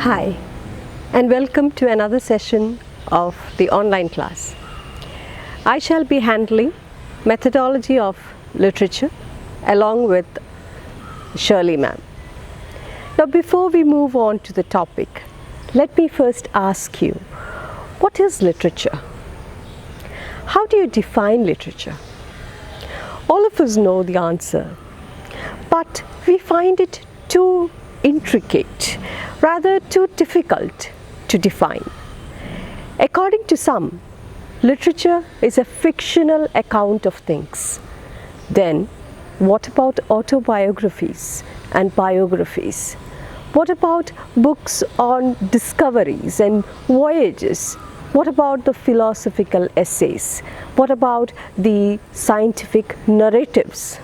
Hi, and welcome to another session of the online class. I shall be handling methodology of literature along with Shirley ma'am. Now, before we move on to the topic, let me first ask you, what is literature? How do you define literature? All of us know the answer, but we find it too intricate, rather too difficult to define. According to some, literature is a fictional account of things. Then, what about autobiographies and biographies? What about books on discoveries and voyages? What about the philosophical essays? What about the scientific narratives?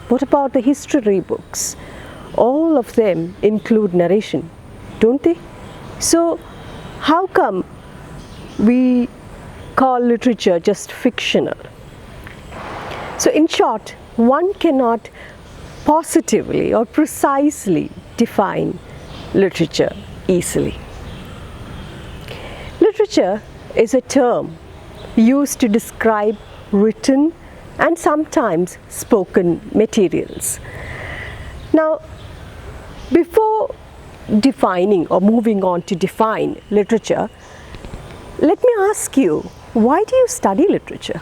What about the history books? All of them include narration, don't they? So, how come we call literature just fictional? So, in short, one cannot positively or precisely define literature easily. Literature is a term used to describe written and sometimes spoken materials. Now, before defining or moving on to define literature, let me ask you, why do you study literature?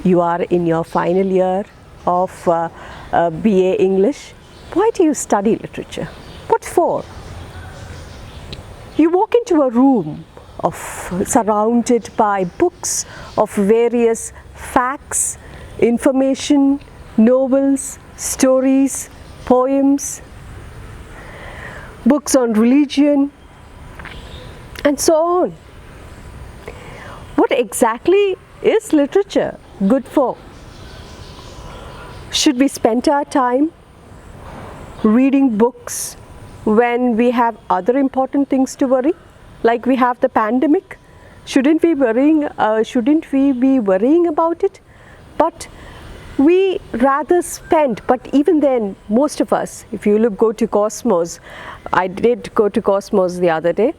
You are in your final year of BA English. Why do you study literature? What for? You walk into a room surrounded by books of various facts, information, novels, stories, poems, books on religion, and so on. What exactly is literature good for? Should we spend our time reading books when we have other important things to worry, like we have the pandemic? Shouldn't we be worrying about it? But we rather spend, but even then, most of us, if you go to Cosmos, I did go to Cosmos the other day,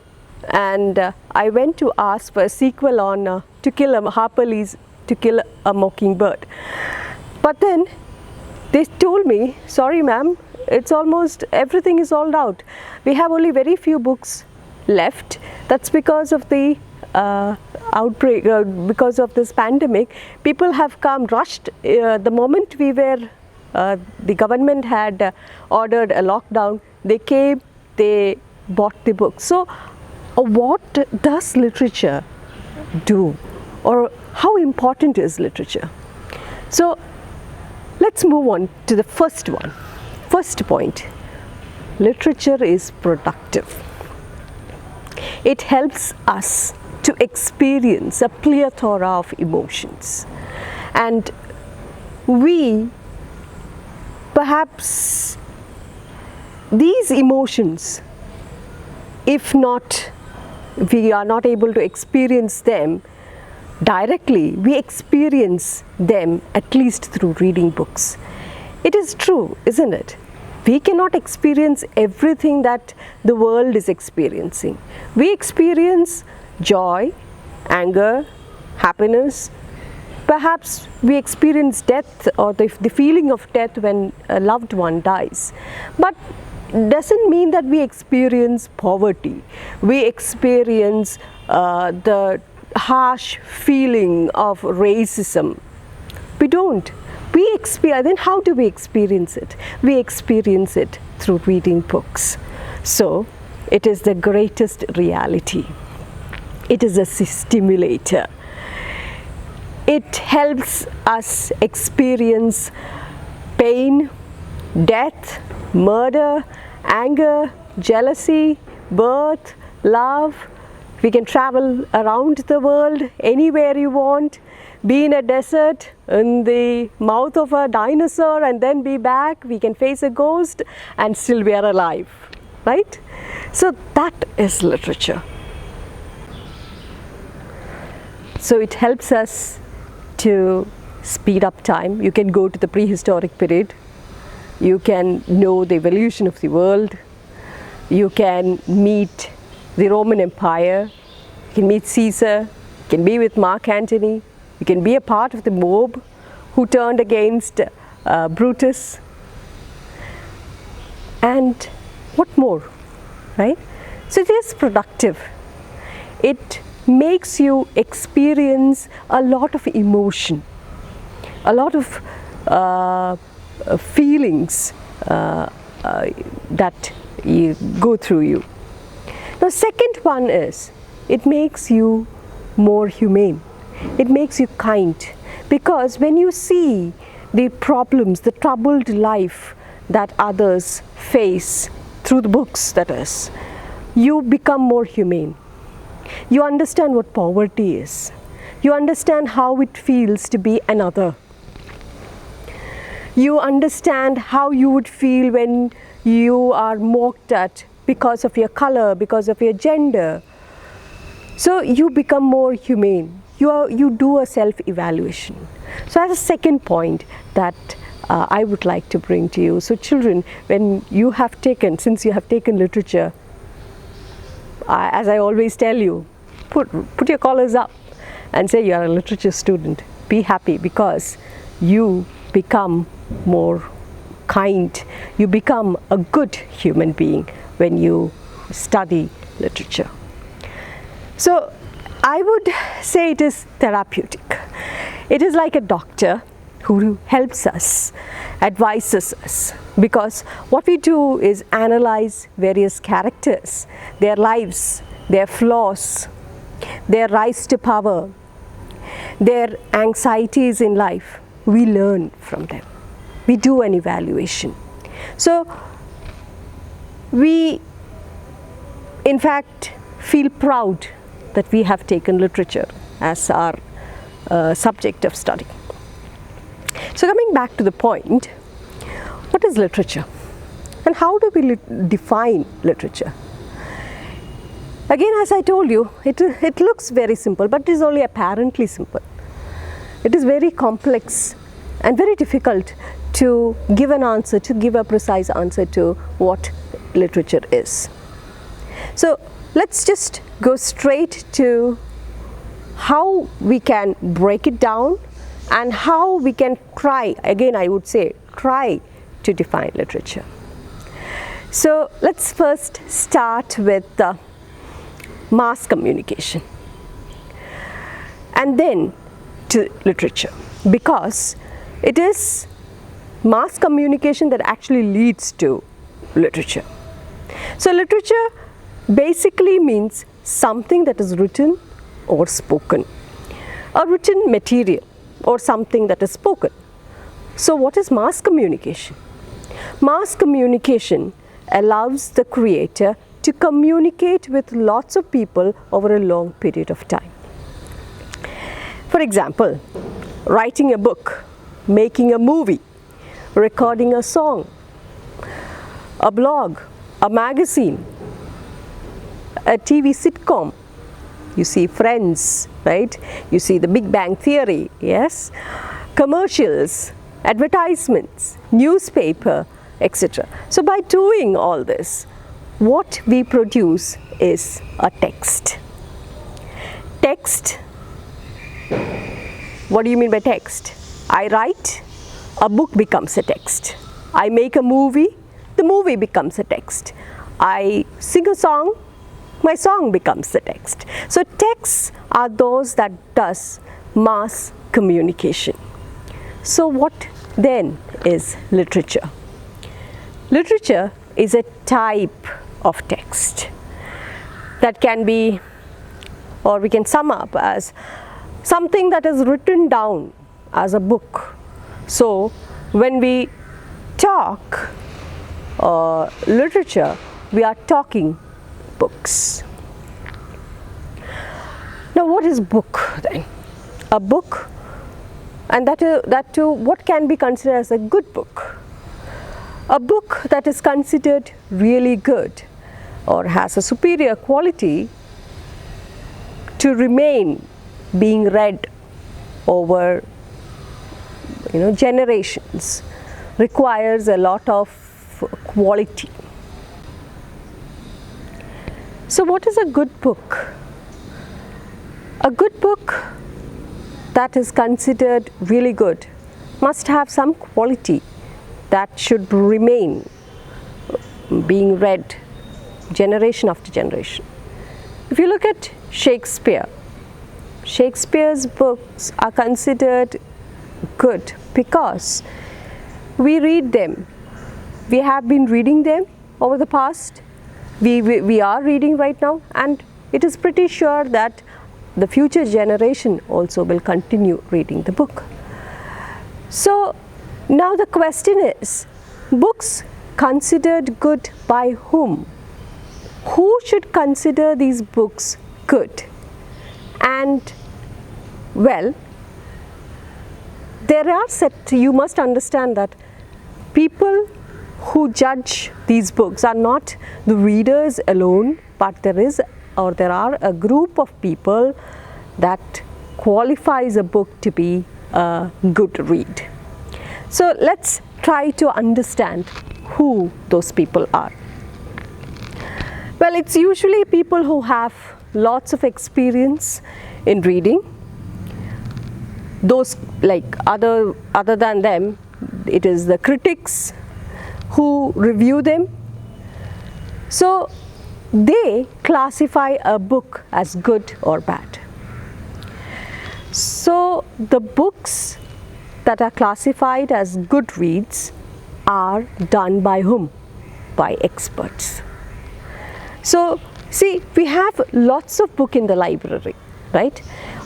and I went to ask for a sequel on Harper Lee's To Kill a Mockingbird. But then they told me, sorry ma'am, it's almost everything is sold out. We have only very few books left. That's because of the outbreak, because of this pandemic. People have rushed the moment the government had ordered a lockdown. They came, they bought the books. So what does literature do, or how important is literature? So let's move on to the first point. Literature is productive. It helps us to experience a plethora of emotions, and perhaps these emotions, if we are not able to experience them directly, we experience them at least through reading books. It is true, isn't it? We cannot experience everything that the world is experiencing. We experience joy, anger, happiness. Perhaps we experience death, or the feeling of death when a loved one dies. But doesn't mean that we experience poverty. We experience the harsh feeling of racism. We don't. Then how do we experience it? We experience it through reading books. So it is the greatest reality. It is a stimulator. It helps us experience pain, death, murder, anger, jealousy, birth, love. We can travel around the world anywhere you want, be in a desert, in the mouth of a dinosaur, and then be back. We can face a ghost and still we are alive, right? So that is literature. So it helps us to speed up time. You can go to the prehistoric period. You can know the evolution of the world. You can meet the Roman Empire, you can meet Caesar, you can be with Mark Antony, you can be a part of the mob who turned against Brutus. And what more, right? So it is productive. It makes you experience a lot of emotion, a lot of feelings that you go through you. The second one is, it makes you more humane. It makes you kind, because when you see the problems, the troubled life that others face through the books, that is, you become more humane. You understand what poverty is. You understand how it feels to be another. You understand how you would feel when you are mocked at because of your color, because of your gender. So you become more humane. You do a self-evaluation. So that's a second point that I would like to bring to you. So children, when you have taken, since you have taken literature, as I always tell you, put your collars up and say you are a literature student. Be happy, because you become more kind. You become a good human being when you study literature. So I would say it is therapeutic. It is like a doctor who helps us, advises us, because what we do is analyze various characters, their lives, their flaws, their rise to power, their anxieties in life. We learn from them. We do an evaluation. So we, in fact, feel proud that we have taken literature as our subject of study. So coming back to the point, what is literature? And how do we define literature? Again, as I told you, it looks very simple, but it is only apparently simple. It is very complex and very difficult to give an answer, to give a precise answer to what literature is. So let's just go straight to how we can break it down and how we can try, again I would say, try to define literature. So let's first start with mass communication and then to literature, because it is mass communication that actually leads to literature. So literature basically means something that is written or spoken, a written material or something that is spoken. So what is mass communication? Mass communication allows the creator to communicate with lots of people over a long period of time. For example, writing a book, making a movie, recording a song, a blog, a magazine, a TV sitcom. You see Friends, right? You see The Big Bang Theory, yes? Commercials, advertisements, newspaper, etc. So by doing all this, what we produce is a text. Text, what do you mean by text? I write, a book becomes a text. I make a movie, the movie becomes a text. I sing a song, my song becomes the text. So texts are those that does mass communication. So what then is literature? Literature is a type of text that can be, or we can sum up as something that is written down as a book. So when we talk literature, we are talking books. Now what is book then? A book, and that too, what can be considered as a good book? A book that is considered really good or has a superior quality to remain being read over generations requires a lot of quality. So what is a good book? A good book that is considered really good must have some quality that should remain being read generation after generation. If you look at Shakespeare, Shakespeare's books are considered good because we read them. We have been reading them over the past. We are reading right now, and it is pretty sure that the future generation also will continue reading the book. So now the question is, books considered good by whom? Who should consider these books good? And well, there are you must understand that people who judge these books are not the readers alone, but there are a group of people that qualifies a book to be a good read. So let's try to understand who those people are. Well, it's usually people who have lots of experience in reading. Those other than them, it is the critics who review them. So they classify a book as good or bad. So the books that are classified as good reads are done by whom? By experts. So see, we have lots of books in the library, right,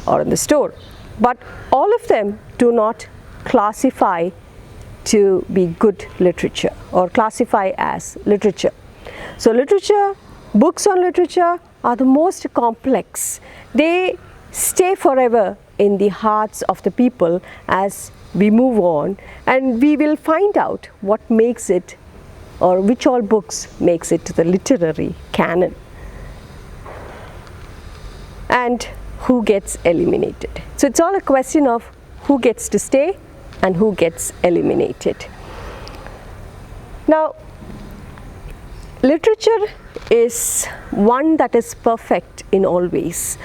or in the store, but all of them do not classify to be good literature or classify as literature. So literature, books on literature are the most complex. They stay forever in the hearts of the people as we move on, and we will find out what makes it, or which all books makes it to the literary canon, and who gets eliminated. So it's all a question of who gets to stay and who gets eliminated. Now, literature is one that is perfect in all ways.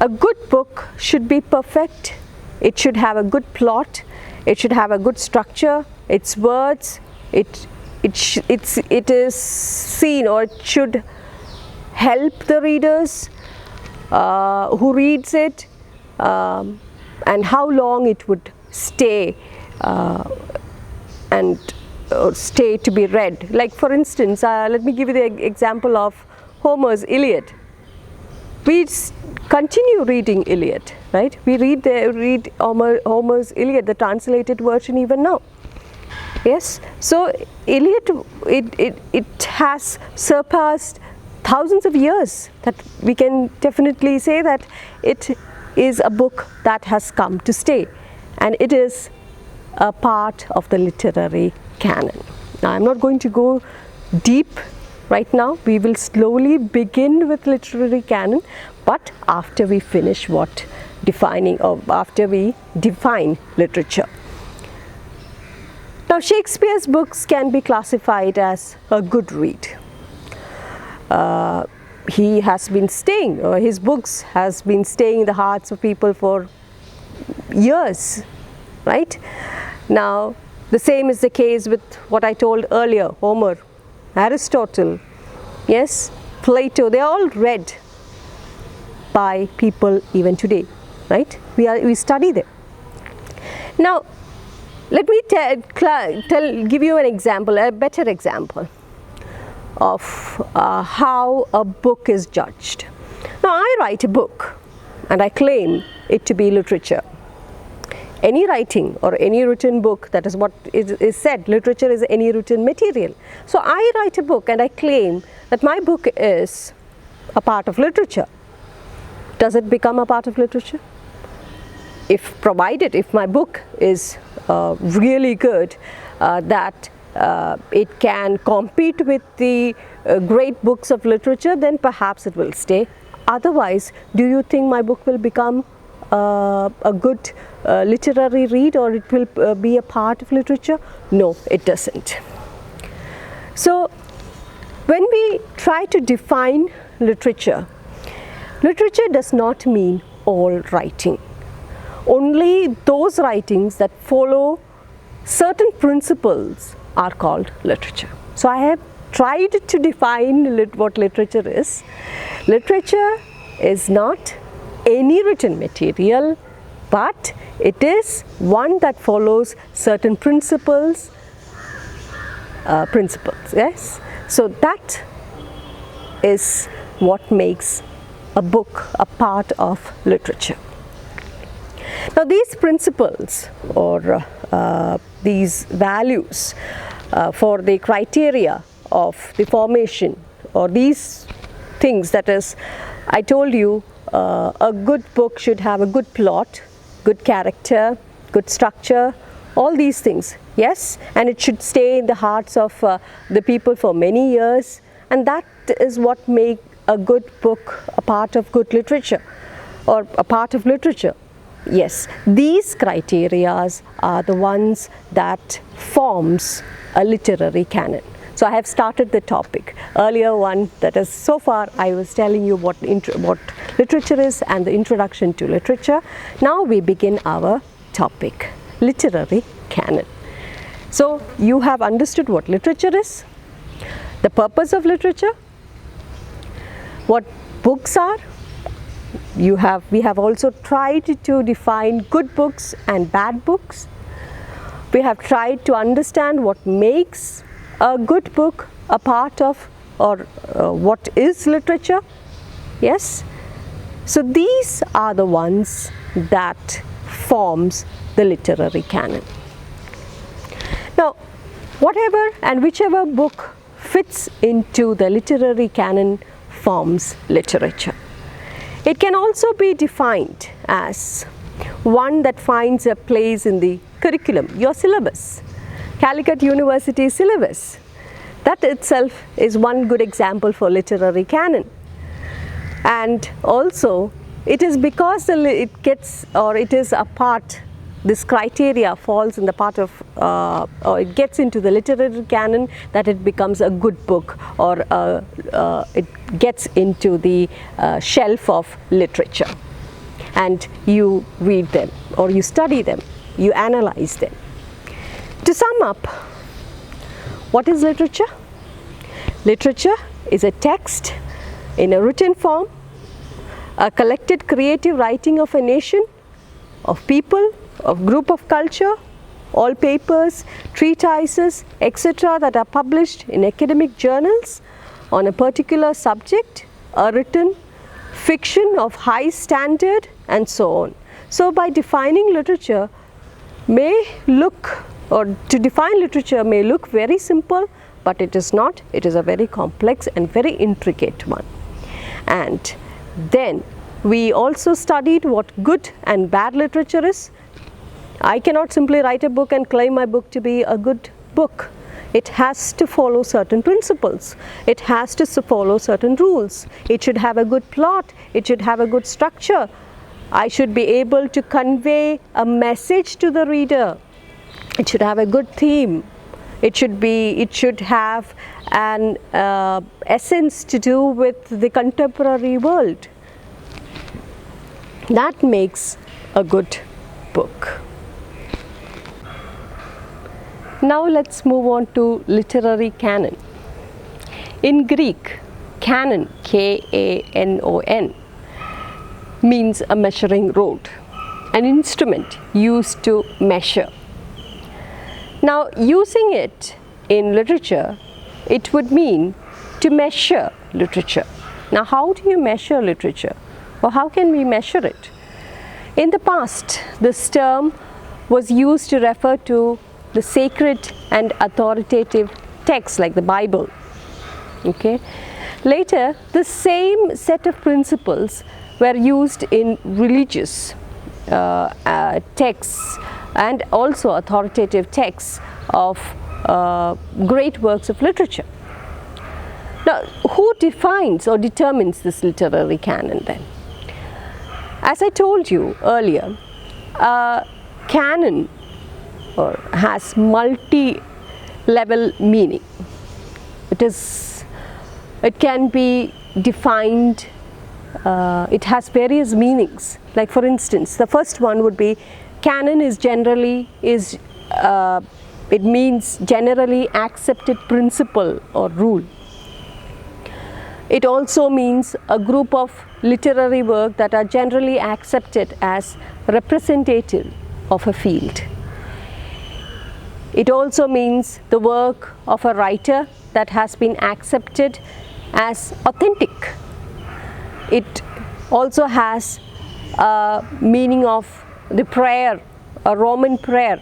A good book should be perfect. It should have a good plot. It should have a good structure. Its words, it is seen, or it should help the readers who reads it, and how long it would stay and stay to be read. Like for instance, let me give you the example of Homer's Iliad. We continue reading Iliad, right? We read Homer's Iliad, the translated version, even now. Yes, so Iliad, it has surpassed thousands of years. That we can definitely say that it is a book that has come to stay, and it is a part of the literary canon. Now, I'm not going to go deep right now. We will slowly begin with literary canon, but after we finish after we define literature. Now, Shakespeare's books can be classified as a good read. He has been staying, or his books has been staying in the hearts of people for years, right? Now, the same is the case with what I told earlier, Homer, Aristotle, yes, Plato. They are all read by people even today, right? We study them. Now, let me give you an example, a better example of how a book is judged. Now, I write a book and I claim it to be literature. Any writing or any written book, that is what is said, literature is any written material. So I write a book and I claim that my book is a part of literature. Does it become a part of literature? If my book is really good, that it can compete with the great books of literature, then perhaps it will stay. Otherwise, do you think my book will become a good literary read, or it will be a part of literature? No, it doesn't. So When we try to define literature, literature does not mean all writing. Only those writings that follow certain principles are called literature. So I have tried to define what literature is. Literature is not any written material, but it is one that follows certain principles. Yes. So that is what makes a book a part of literature. Now these principles or these values for the criteria of the formation, or these things, that is, I told you a good book should have a good plot, good character, good structure, all these things, yes, and it should stay in the hearts of the people for many years, and that is what makes a good book a part of good literature or a part of literature. Yes, these criteria are the ones that forms a literary canon. So I have started the topic. Earlier one, that is, so far I was telling you what literature is and the introduction to literature. Now we begin our topic, literary canon. So you have understood what literature is, the purpose of literature, what books are. We have also tried to define good books and bad books. We have tried to understand what makes a good book a part of, or what is literature. Yes. So these are the ones that forms the literary canon. Now, whatever and whichever book fits into the literary canon forms literature. It can also be defined as one that finds a place in the curriculum, your syllabus, Calicut University syllabus. That itself is one good example for literary canon. And also, it is because it is a part, this criteria falls in the part of, or it gets into the literary canon, that it becomes a good book, or it gets into the shelf of literature. And you read them, or you study them, you analyze them. To sum up, what is literature? Literature is a text in a written form, a collected creative writing of a nation, of people, of group of culture, all papers, treatises, etc. that are published in academic journals on a particular subject, are written fiction of high standard, and so on. So by defining literature to define literature may look very simple, but it is not. It is a very complex and very intricate one. And then we also studied what good and bad literature is. I cannot simply write a book and claim my book to be a good book. It has to follow certain principles. It has to follow certain rules. It should have a good plot. It should have a good structure. I should be able to convey a message to the reader. It should have a good theme. It should have an essence to do with the contemporary world. That makes a good book. Now let's move on to literary canon. In Greek, canon, K-A-N-O-N, means a measuring rod, an instrument used to measure. Now, using it in literature, it would mean to measure literature. Now, how do you measure literature? Or how can we measure it? In the past, this term was used to refer to the sacred and authoritative texts like the Bible. Okay. Later, the same set of principles were used in religious texts and also authoritative texts of great works of literature. Now, who defines or determines this literary canon then? As I told you earlier, canon has multi-level meaning. It is It can be defined, it has various meanings. Like for instance, the first one would be canon is generally, it means generally accepted principle or rule. It also means a group of literary work that are generally accepted as representative of a field. It also means the work of a writer that has been accepted as authentic. It also has a meaning of the prayer, a Roman prayer.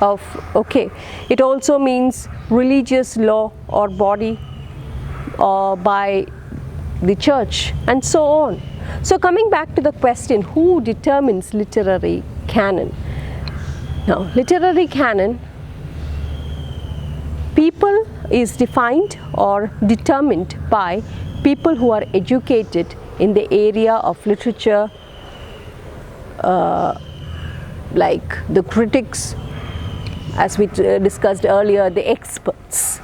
It also means religious law or body by the church, and so on. So coming back to the question, who determines literary canon? Now, literary canon, people is defined or determined by people who are educated in the area of literature, like the critics, as we discussed earlier, the experts.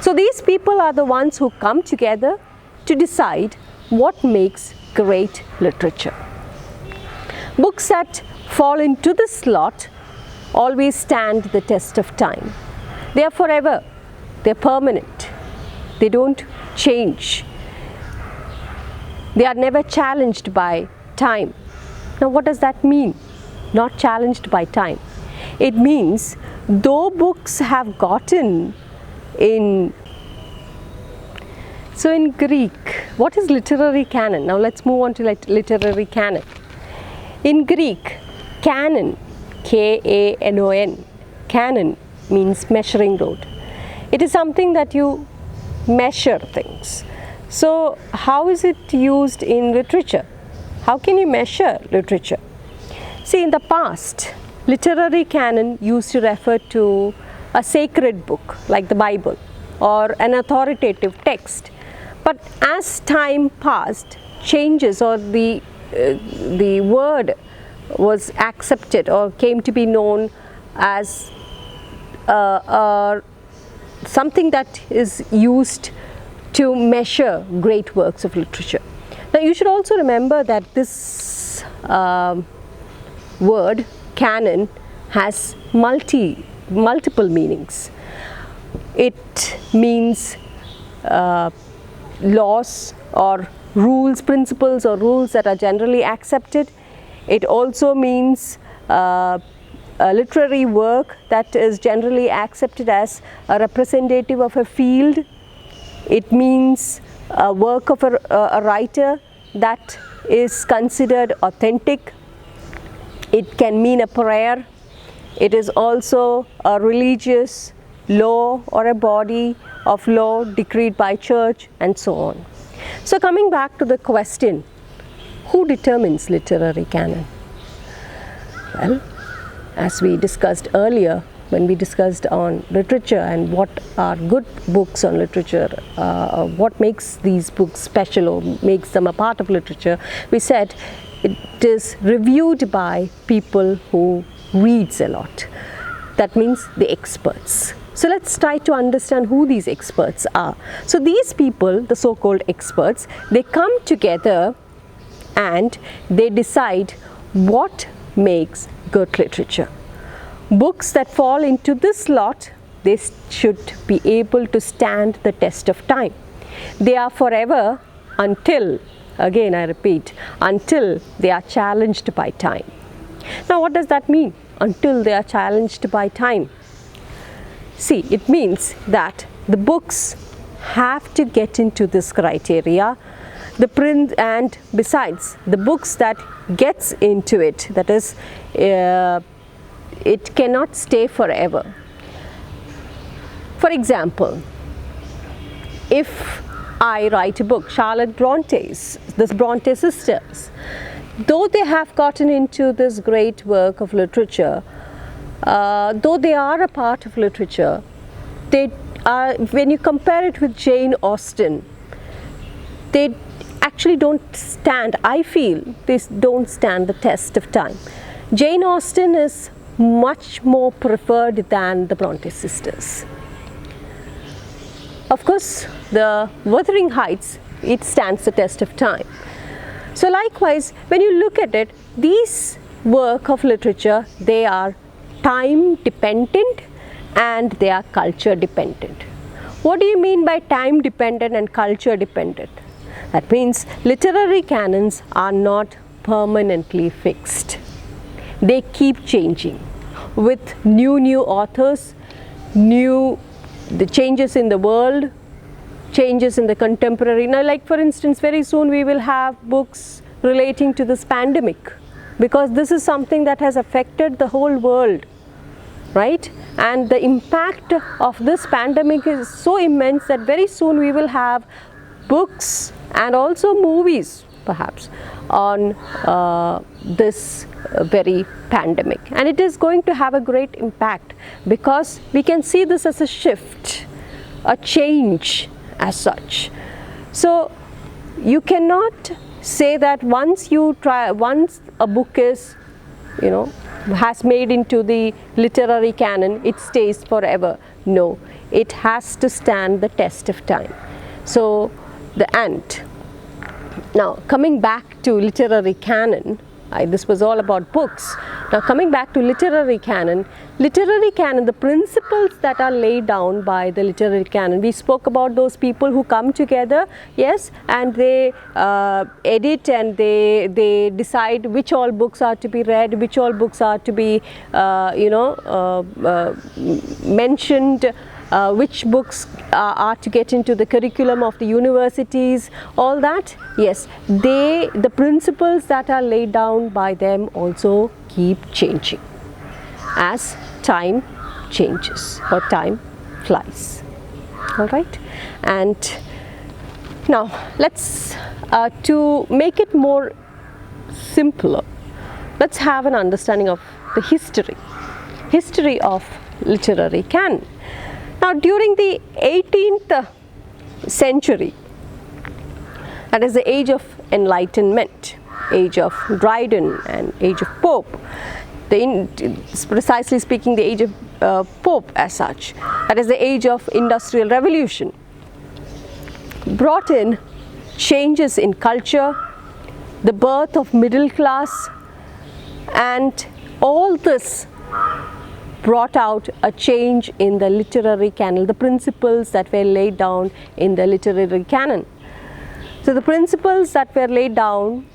So these people are the ones who come together to decide what makes great literature. Books that fall into this slot always stand the test of time. They are forever, they are permanent, they don't change. They are never challenged by time. Now what does that mean? Not challenged by time. It means though books have gotten in Greek, what is literary canon? Now let's move on to literary canon. In Greek, canon, K-A-N-O-N, canon means measuring rod. It is something that you measure things. So how is it used in literature? How can you measure literature? See, in the past, literary canon used to refer to a sacred book like the Bible or an authoritative text. But as time passed, changes or the word was accepted or came to be known as something that is used to measure great works of literature. Now you should also remember that this word canon has multiple meanings. It means laws or rules, principles or rules that are generally accepted. It also means a literary work that is generally accepted as a representative of a field. It means a work of a writer that is considered authentic. It can mean a prayer. It is also a religious law or a body of law decreed by church, and so on. So coming back to the question, who determines literary canon? Well, as we discussed earlier, when we discussed on literature and what are good books on literature, what makes these books special or makes them a part of literature, we said it is reviewed by people who reads a lot. That means the experts. So let's try to understand who these experts are. So these people, the so-called experts, they come together and they decide what makes good literature. Books that fall into this slot, they should be able to stand the test of time. They are forever until, again I repeat, until they are challenged by time. Now what does that mean? Until they are challenged by time. See, it means that the books have to get into this criteria. The print, and besides, the books that gets into it, that is, it cannot stay forever. For example, if I write a book, Charlotte Bronte's, the Bronte sisters, though they have gotten into this great work of literature, though they are a part of literature, they are, when you compare it with Jane Austen, they actually don't stand, I feel, they don't stand the test of time. Jane Austen is much more preferred than the Bronte sisters. of course, the Wuthering Heights, it stands the test of time. So likewise, when you look at it, these work of literature, they are time dependent and they are culture dependent. What do you mean by time dependent and culture dependent? That means literary canons are not permanently fixed. They keep changing with new authors, the changes in the world, changes in the contemporary. Now, like for instance, very soon we will have books relating to this pandemic, because this is something that has affected the whole world, right? And the impact of this pandemic is so immense that very soon we will have books and also movies perhaps on this very pandemic, and it is going to have a great impact because we can see this as a shift, a change as such. So you cannot say that once a book is, has made into the literary canon, it stays forever. No, it has to stand the test of time. So the ant. Now coming back to literary canon, this was all about books. Now coming back to literary canon, the principles that are laid down by the literary canon, we spoke about those people who come together, yes, and they edit and they decide which all books are to be read, which all books are to be mentioned, which books are to get into the curriculum of the universities, all that. Yes, the principles that are laid down by them also keep changing as time changes or time flies. All right, and now let's to make it more simpler, let's have an understanding of the history of literary canon. Now during the 18th century, that is the age of Enlightenment, age of Dryden and age of Pope, precisely speaking the age of Pope as such, that is the age of Industrial Revolution, brought in changes in culture, the birth of middle class, and all this brought out a change in the literary canon, the principles that were laid down in the literary canon. So the principles that were laid down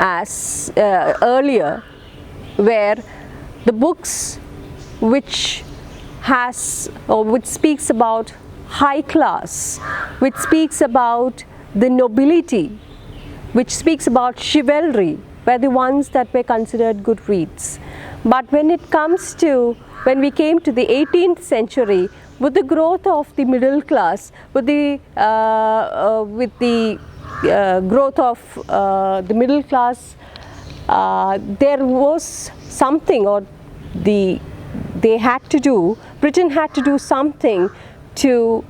as earlier were the books which speaks about high class, which speaks about the nobility, which speaks about chivalry, were the ones that were considered good reads. But when we came to the 18th century, with the growth of the middle class, with the growth of the middle class, there was something, or Britain had to do something to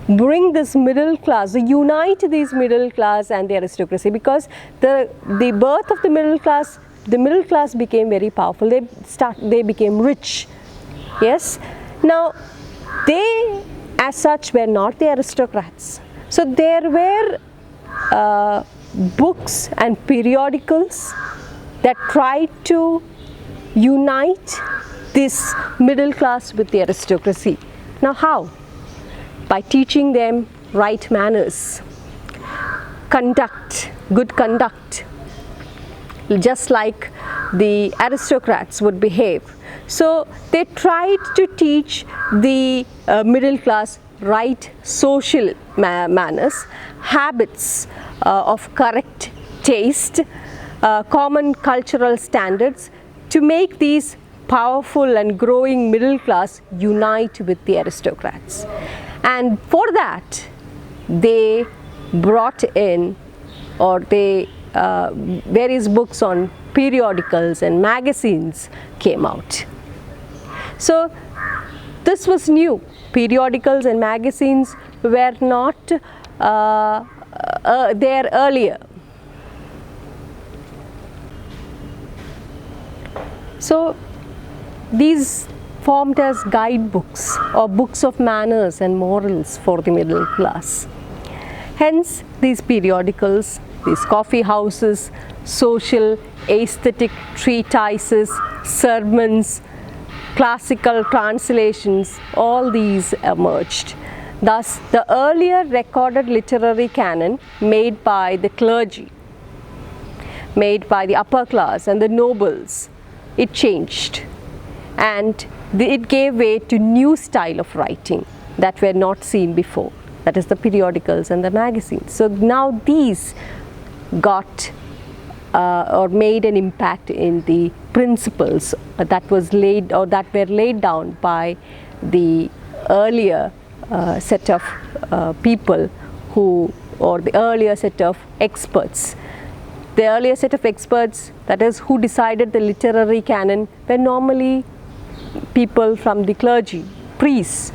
bring this middle class, unite these middle class and the aristocracy, because the birth of the middle class became very powerful. They became rich. Yes. Now they as such were not the aristocrats. So there were books and periodicals that tried to unite this middle class with the aristocracy. Now how? By teaching them right manners, good conduct, just like the aristocrats would behave. So they tried to teach the middle class right social manners, habits of correct taste, common cultural standards, to make these powerful and growing middle class unite with the aristocrats. And for that, they brought in, or various books on periodicals and magazines came out. So this was new. Periodicals and magazines were not there earlier. So these formed as guidebooks or books of manners and morals for the middle class. Hence, these periodicals, these coffee houses, social, aesthetic treatises, sermons, classical translations, all these emerged. Thus, the earlier recorded literary canon made by the clergy, made by the upper class and the nobles, it changed, and it gave way to new style of writing that were not seen before, that is the periodicals and the magazines. So now these got or made an impact in the principles that was laid or that were laid down by the earlier set of people who, or the earlier set of experts. The earlier set of experts, that is, who decided the literary canon, were normally people from the clergy, priests,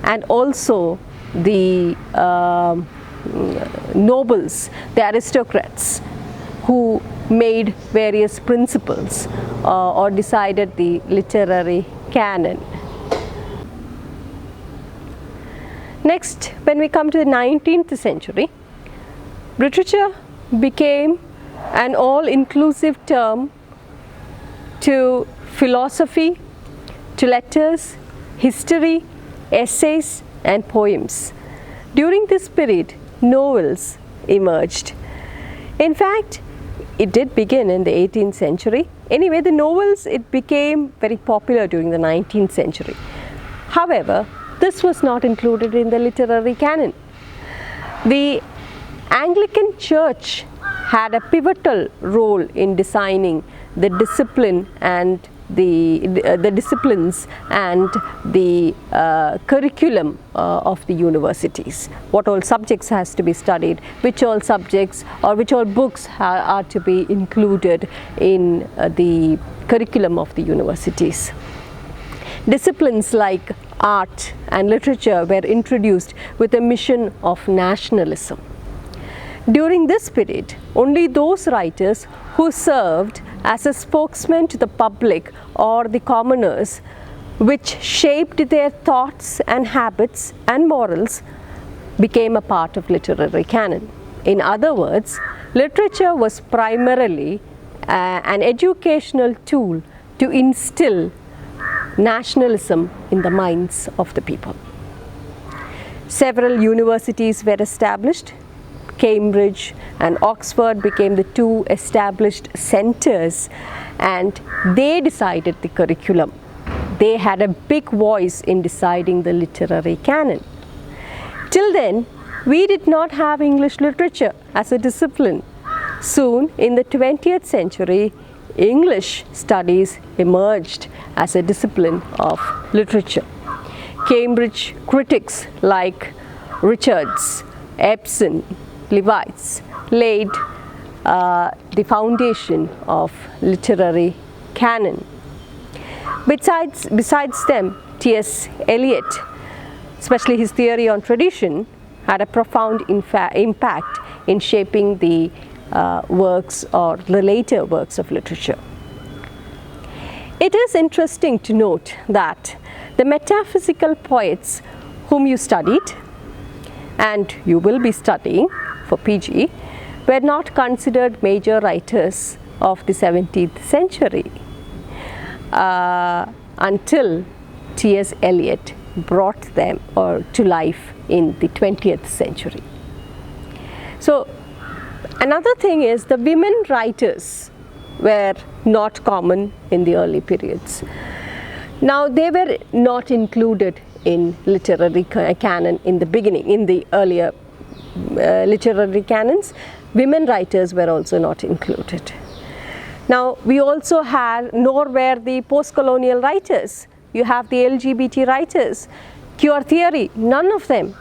and also the nobles, the aristocrats, who made various principles or decided the literary canon. Next, when we come to the 19th century, literature became an all-inclusive term to philosophy, to letters, history, essays, and poems. During this period, novels emerged. In fact, it did begin in the 18th century. Anyway, the novels, it became very popular during the 19th century. However, this was not included in the literary canon. The Anglican Church had a pivotal role in designing the discipline and the disciplines and the curriculum of the universities. What all subjects has to be studied, which all subjects or which all books are to be included in the curriculum of the universities. Disciplines like art and literature were introduced with a mission of nationalism. During this period, only those writers who served as a spokesman to the public or the commoners, which shaped their thoughts and habits and morals, became a part of literary canon. In other words, literature was primarily an educational tool to instill nationalism in the minds of the people. Several universities were established. Cambridge and Oxford became the two established centers, and they decided the curriculum. They had a big voice in deciding the literary canon. Till then, we did not have English literature as a discipline. Soon, in the 20th century, English studies emerged as a discipline of literature. Cambridge critics like Richards, Epson, Levites laid the foundation of literary canon. Besides them, T.S. Eliot, especially his theory on tradition, had a profound impact in shaping the works or the later works of literature. It is interesting to note that the metaphysical poets whom you studied and you will be studying for PG were not considered major writers of the 17th century until T.S. Eliot brought them to life in the 20th century. So another thing is the women writers were not common in the early periods. Now they were not included in literary canon in the beginning, in the earlier literary canons. Women writers were also not included. Now we also had, nor were the post-colonial writers. You have the LGBT writers, queer theory, none of them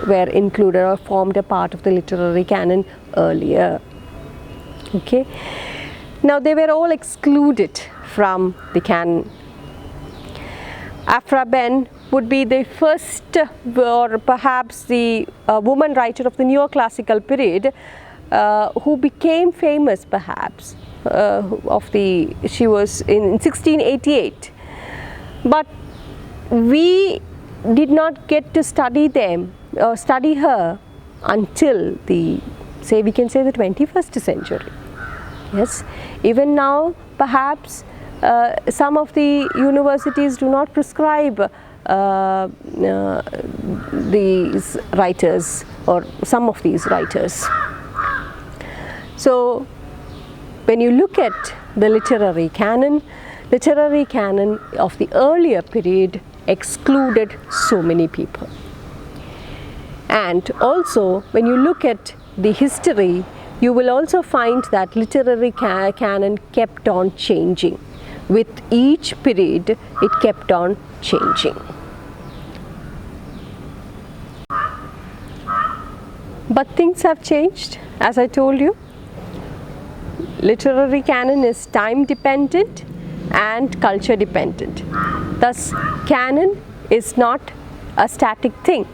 were included or formed a part of the literary canon earlier. Okay. Now they were all excluded from the canon. Aphra Behn would be the first or perhaps the woman writer of the neoclassical period who became famous perhaps she was in 1688 but we did not get to study them or study her until the, say, we can say the 21st century. Yes, even now perhaps some of the universities do not prescribe these writers or some of these writers. So when you look at the literary canon of the earlier period excluded so many people. And also when you look at the history, you will also find that literary canon kept on changing. With each period, it kept on changing. But things have changed, as I told you. Literary canon is time dependent and culture dependent. Thus, canon is not a static thing.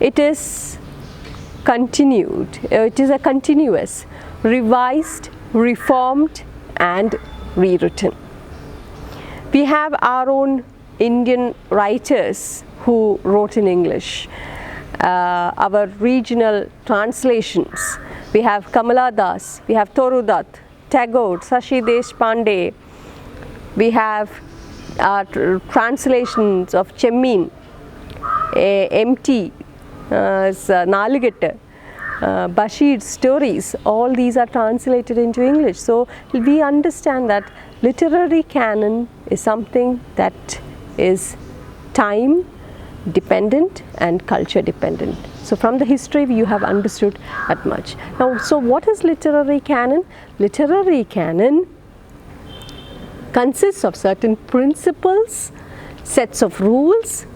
It is continued. It is a continuous, revised, reformed and rewritten. We have our own Indian writers who wrote in English, our regional translations. We have Kamala Das, we have Torudutt, Tagore, Shashi Deshpande. We have translations of Chemmin, MT, Naligatta, Bashir's stories. All these are translated into English. So we understand that literary canon is something that is time dependent and culture dependent. So from the history you have understood that much. Now, so what is literary canon? Literary canon consists of certain principles, sets of rules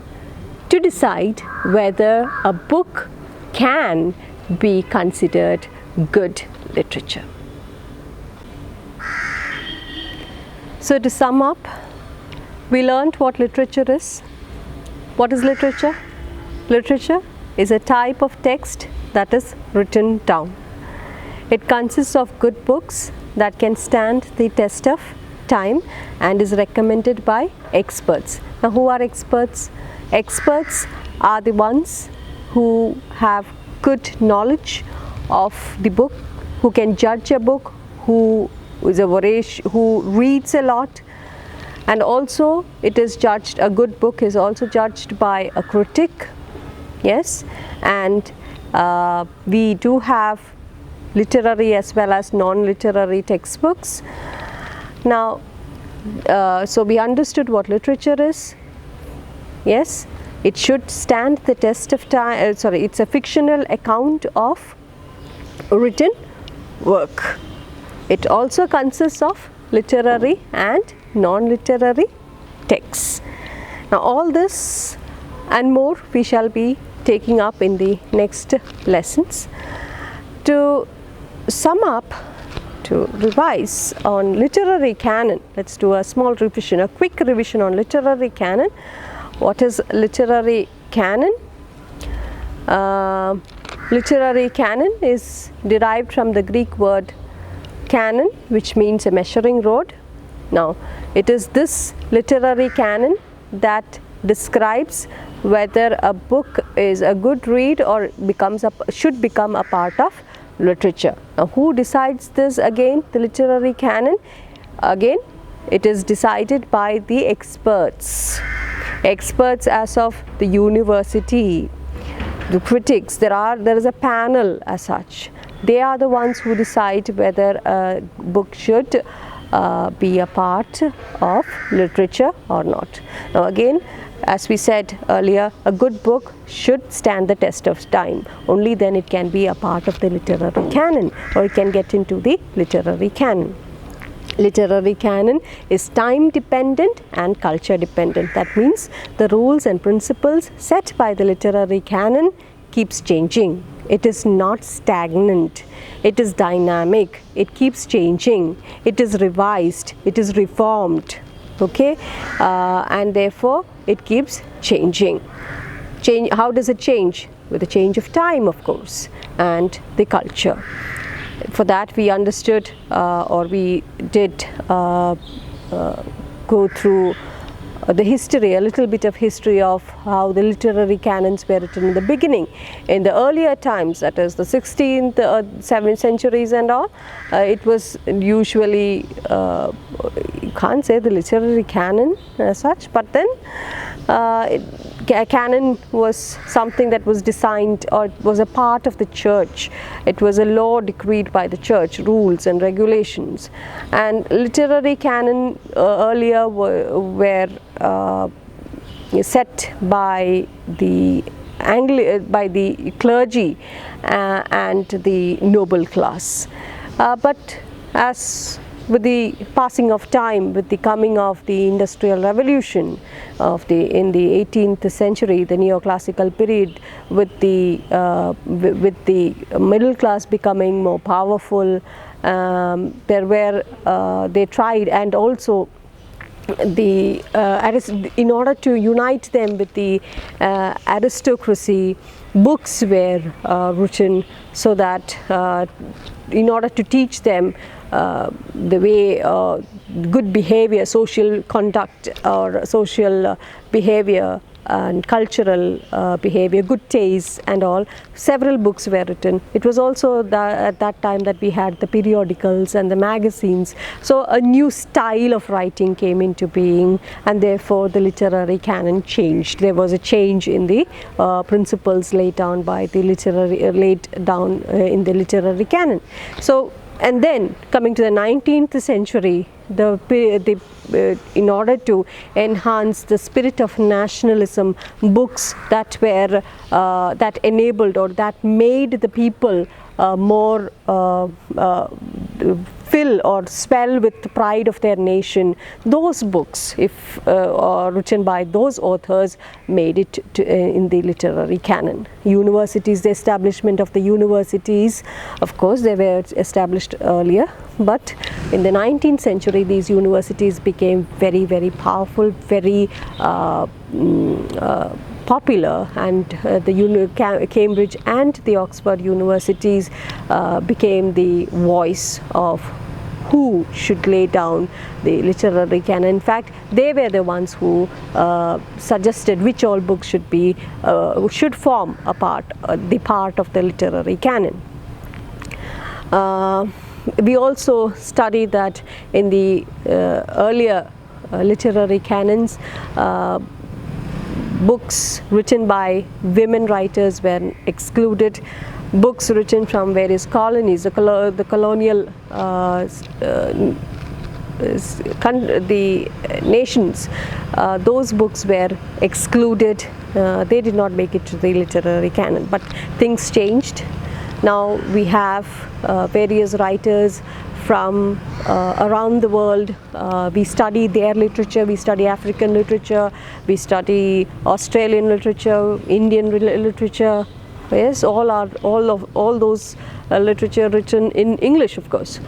to decide whether a book can be considered good literature. So to sum up, we learned what literature is. What is literature? Literature is a type of text that is written down. It consists of good books that can stand the test of time and is recommended by experts. Now, who are experts? Experts are the ones who have good knowledge of the book, who can judge a book, who reads a lot, and also it is judged, a good book is also judged by a critic. Yes, and we do have literary as well as non-literary textbooks. Now, so we understood what literature is. Yes, it should stand the test of time. It's a fictional account of written work. It also consists of literary and non-literary texts. Now, all this and more we shall be taking up in the next lessons. To sum up, to revise on literary canon, let's do a small revision, a quick revision on literary canon. What is literary canon? Literary canon is derived from the Greek word canon, which means a measuring rod. Now, it is this literary canon that describes whether a book is a good read or should become a part of literature. Now, who decides this again? The literary canon. Again, it is decided by the experts. Experts as of the university, the critics, there is a panel as such. They are the ones who decide whether a book should be a part of literature or not. Now again, as we said earlier, a good book should stand the test of time. Only then it can be a part of the literary canon, or it can get into the literary canon. Literary canon is time dependent and culture dependent. That means the rules and principles set by the literary canon keeps changing. It is not stagnant. It is dynamic. It keeps changing. It is revised. It is reformed. Okay, and therefore it keeps changing. How does it change? With the change of time, of course, and the culture. For that we understood or we did go through the history, a little bit of history of how the literary canons were written in the beginning. In the earlier times, that is the 16th, 7th centuries and all, it was usually, you can't say the literary canon as such, but then canon was something that was designed, or it was a part of the church. It was a law decreed by the church, rules and regulations. And literary canon earlier were set by the clergy and the noble class. But as with the passing of time, with the coming of the Industrial Revolution in the 18th century, the neoclassical period, with the middle class becoming more powerful, they tried, and also in order to unite them with the aristocracy, books were written so that in order to teach them the way good behavior, social conduct or social behavior and cultural behavior, good taste and all, several books were written. It was also at that time that we had the periodicals and the magazines. So a new style of writing came into being, and therefore the literary canon changed. There was a change in the principles laid down by the in the literary canon. So, and then coming to the 19th century, in order to enhance the spirit of nationalism, books that were that enabled or that made the people more fill or swell with the pride of their nation, those books, if written by those authors, made it in the literary canon. Universities, the establishment of the universities, of course they were established earlier, but in the 19th century these universities became very, very powerful, very popular, and the Cambridge and the Oxford universities became the voice of who should lay down the literary canon. In fact, they were the ones who suggested which all books should form the part of the literary canon. We also studied that in the earlier literary canons, books written by women writers were excluded. Books written from various colonies, the colonial the nations, those books were excluded. They did not make it to the literary canon, but things changed. Now we have various writers from around the world. We study their literature, we study African literature, we study Australian literature, Indian literature. Yes, all those literature written in English, of course.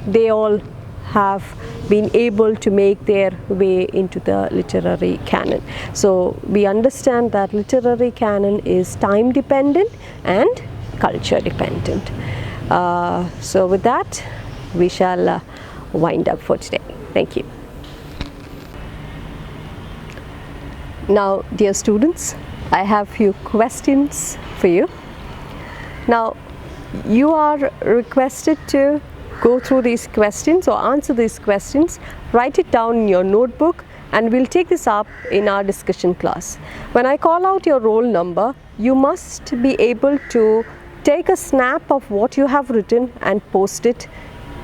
They all have been able to make their way into the literary canon. So we understand that literary canon is time dependent and culture dependent. So with that, we shall wind up for today. Thank you. Now, dear students, I have few questions for you. Now, you are requested to go through these questions or answer these questions, write it down in your notebook, and we'll take this up in our discussion class. When I call out your roll number, you must be able to take a snap of what you have written and post it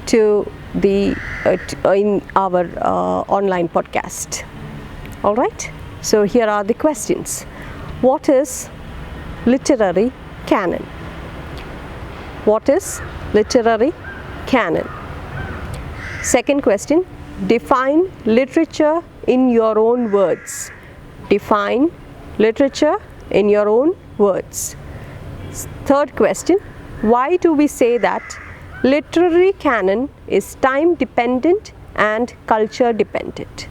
to the in our online podcast. All right, so here are the questions. What is literary canon? What is literary canon? Second question, define literature in your own words. Define literature in your own words. Third question, why do we say that literary canon is time dependent and culture dependent?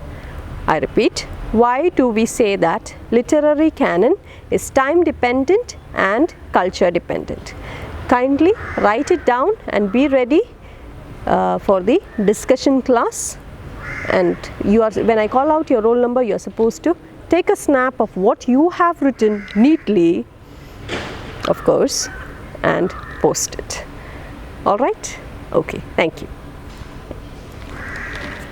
I repeat, why do we say that literary canon is time dependent and culture dependent? Kindly write it down and be ready for the discussion class. and when I call out your roll number, you are supposed to take a snap of what you have written neatly, of course, and post it. All right? Okay, thank you.